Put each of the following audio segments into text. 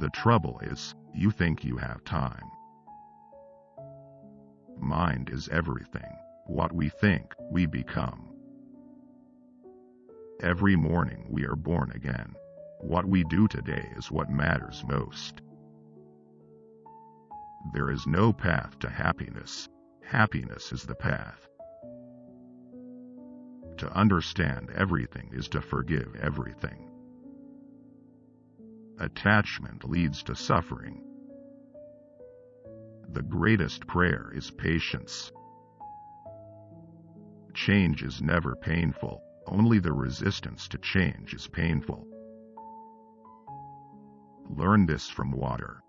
The trouble is, you think you have time. Mind is everything. What we think, we become. Every morning we are born again. What we do today is what matters most. There is no path to happiness. Happiness is the path. To understand everything is to forgive everything. Attachment leads to suffering. The greatest prayer is patience. Change is never painful, only the resistance to change is painful. Learn this from water.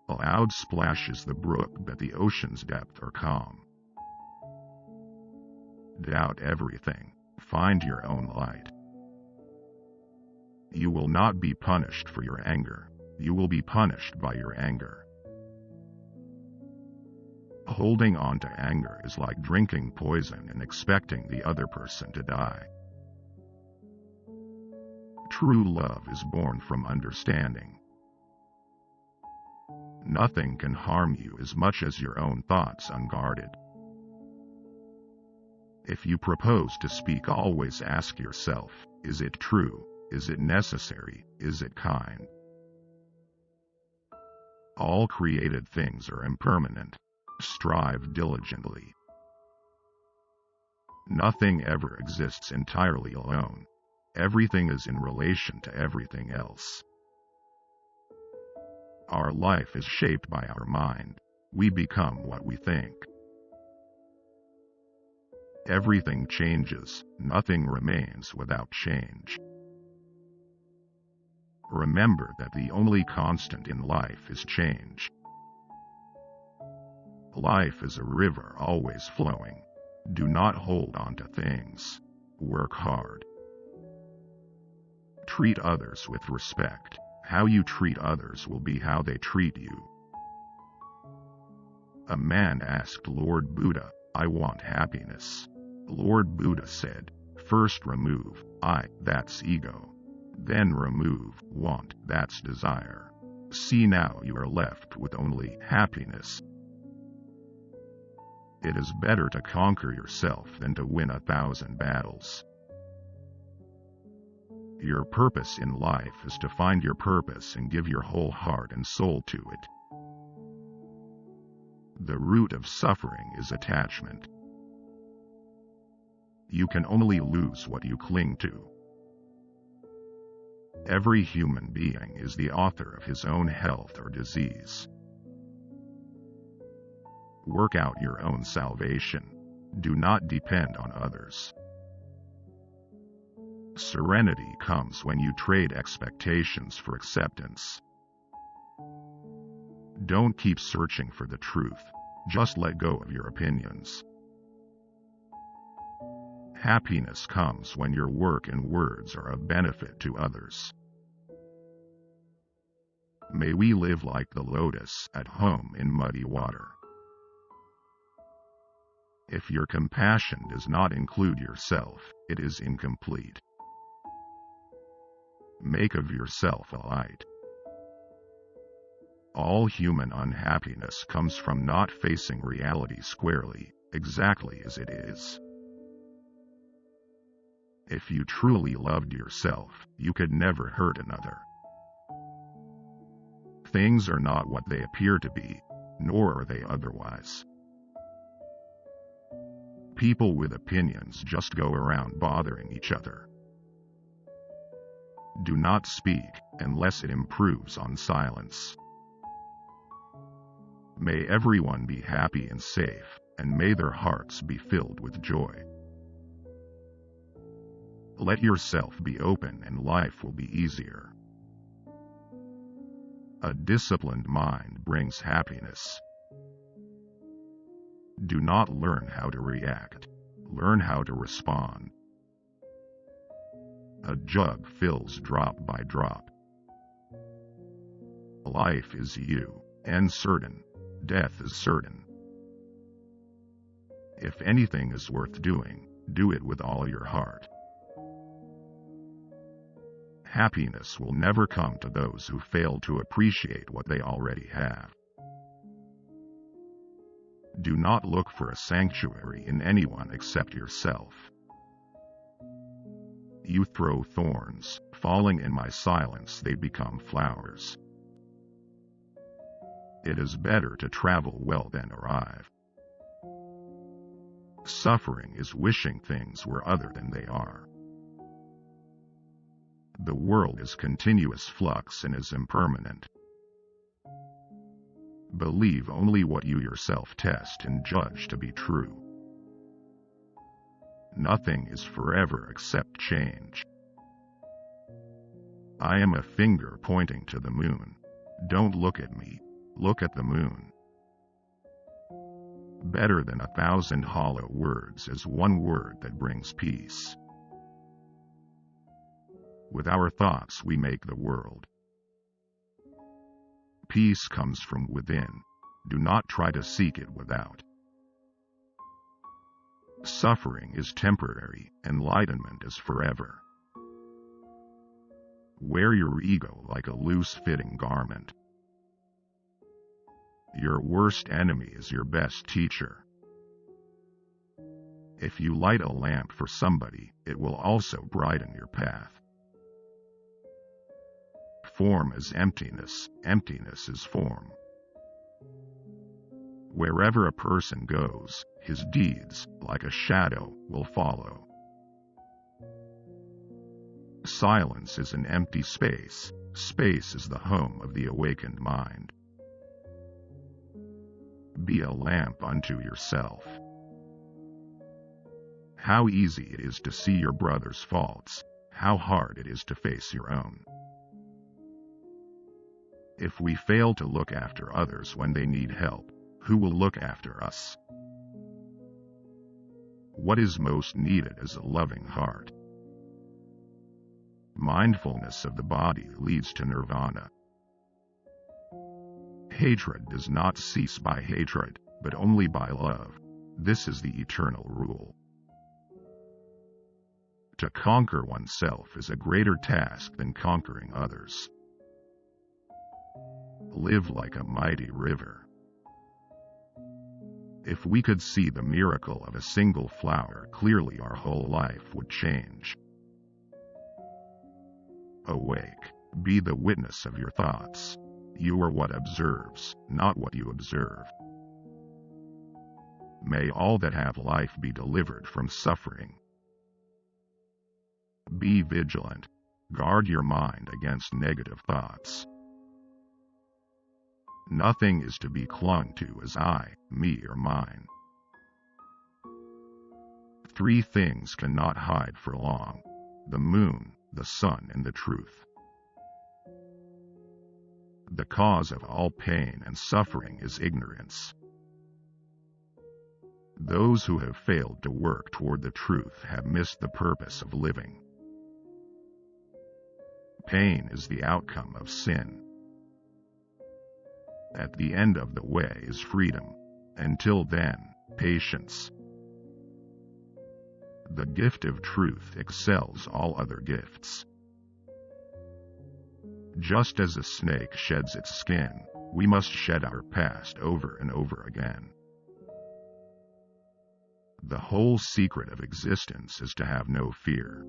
A loud splashes the brook, but the ocean's depth are calm. Doubt everything. Find your own light. You will not be punished for your anger. You will be punished by your anger. Holding on to anger is like drinking poison and expecting the other person to die. True love is born from understanding. Nothing can harm you as much as your own thoughts unguarded. If you propose to speak, always ask yourself, is it true? Is it necessary? Is it kind? All created things are impermanent. Strive diligently. Nothing ever exists entirely alone. Everything is in relation to everything else. Our life is shaped by our mind. We become what we think. Everything changes. Nothing remains without change. Remember that the only constant in life is change. Life is a river always flowing. Do not hold on to things. Work hard. Treat others with respect. How you treat others will be how they treat you. A man asked Lord Buddha, "I want happiness." Lord Buddha said, "First remove I, that's ego. Then remove want, that's desire. See, now you are left with only happiness." It is better to conquer yourself than to win 1,000 battles. Your purpose in life is to find your purpose and give your whole heart and soul to it. The root of suffering is attachment. You can only lose what you cling to. Every human being is the author of his own health or disease. Work out your own salvation. Do not depend on others. Serenity comes when you trade expectations for acceptance. Don't keep searching for the truth. Just let go of your opinions. Happiness comes when your work and words are of benefit to others. May we live like the lotus, at home in muddy water. If your compassion does not include yourself, it is incomplete. Make of yourself a light. All human unhappiness comes from not facing reality squarely, exactly as it is. If you truly loved yourself, you could never hurt another. Things are not what they appear to be, nor are they otherwise. People with opinions just go around bothering each other. Do not speak unless it improves on silence. May everyone be happy and safe, and may their hearts be filled with joy. Let yourself be open and life will be easier. A disciplined mind brings happiness. Do not learn how to react. Learn how to respond. A jug fills drop by drop. Life is you, and certain. Death is certain. If anything is worth doing, do it with all your heart. Happiness will never come to those who fail to appreciate what they already have. Do not look for a sanctuary in anyone except yourself. You throw thorns, falling in my silence they become flowers. It is better to travel well than arrive. Suffering is wishing things were other than they are. The world is continuous flux and is impermanent. Believe only what you yourself test and judge to be true. Nothing is forever except change. I am a finger pointing to the moon. Don't look at me, look at the moon. Better than 1,000 hollow words is one word that brings peace. With our thoughts we make the world. Peace comes from within. Do not try to seek it without. Suffering is temporary, enlightenment is forever. Wear your ego like a loose-fitting garment. Your worst enemy is your best teacher. If you light a lamp for somebody, it will also brighten your path. Form is emptiness, emptiness is form. Wherever a person goes, his deeds, like a shadow, will follow. Silence is an empty space. Space is the home of the awakened mind. Be a lamp unto yourself. How easy it is to see your brother's faults, how hard it is to face your own. If we fail to look after others when they need help, who will look after us? What is most needed is a loving heart. Mindfulness of the body leads to nirvana. Hatred does not cease by hatred, but only by love. This is the eternal rule. To conquer oneself is a greater task than conquering others. Live like a mighty river. If we could see the miracle of a single flower clearly, our whole life would change. Awake, be the witness of your thoughts. You are what observes, not what you observe. May all that have life be delivered from suffering. Be vigilant. Guard your mind against negative thoughts. Nothing is to be clung to as I, me, or mine. 3 things cannot hide for long: the moon, the sun, and the truth. The cause of all pain and suffering is ignorance. Those who have failed to work toward the truth have missed the purpose of living. Pain is the outcome of sin. At the end of the way is freedom. Until then, patience. The gift of truth excels all other gifts. Just as a snake sheds its skin, we must shed our past over and over again. The whole secret of existence is to have no fear.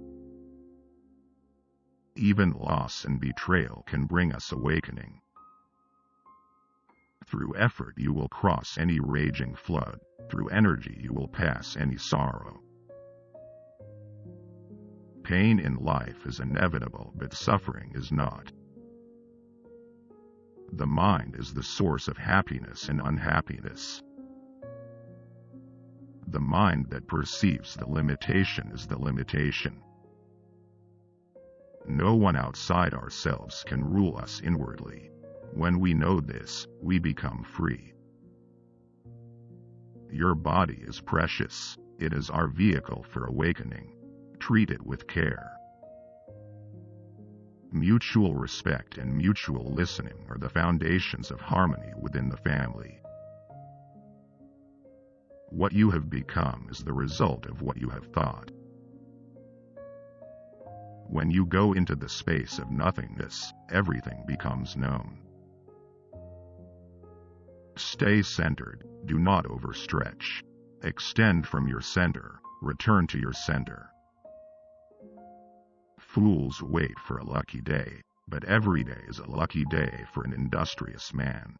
Even loss and betrayal can bring us awakening. Through effort you will cross any raging flood. Through energy you will pass any sorrow. Pain in life is inevitable, but suffering is not. The mind is the source of happiness and unhappiness. The mind that perceives the limitation is the limitation. No one outside ourselves can rule us inwardly. When we know this, we become free. Your body is precious. It is our vehicle for awakening. Treat it with care. Mutual respect and mutual listening are the foundations of harmony within the family. What you have become is the result of what you have thought. When you go into the space of nothingness, everything becomes known. Stay centered, do not overstretch. Extend from your center, return to your center. Fools wait for a lucky day, but every day is a lucky day for an industrious man.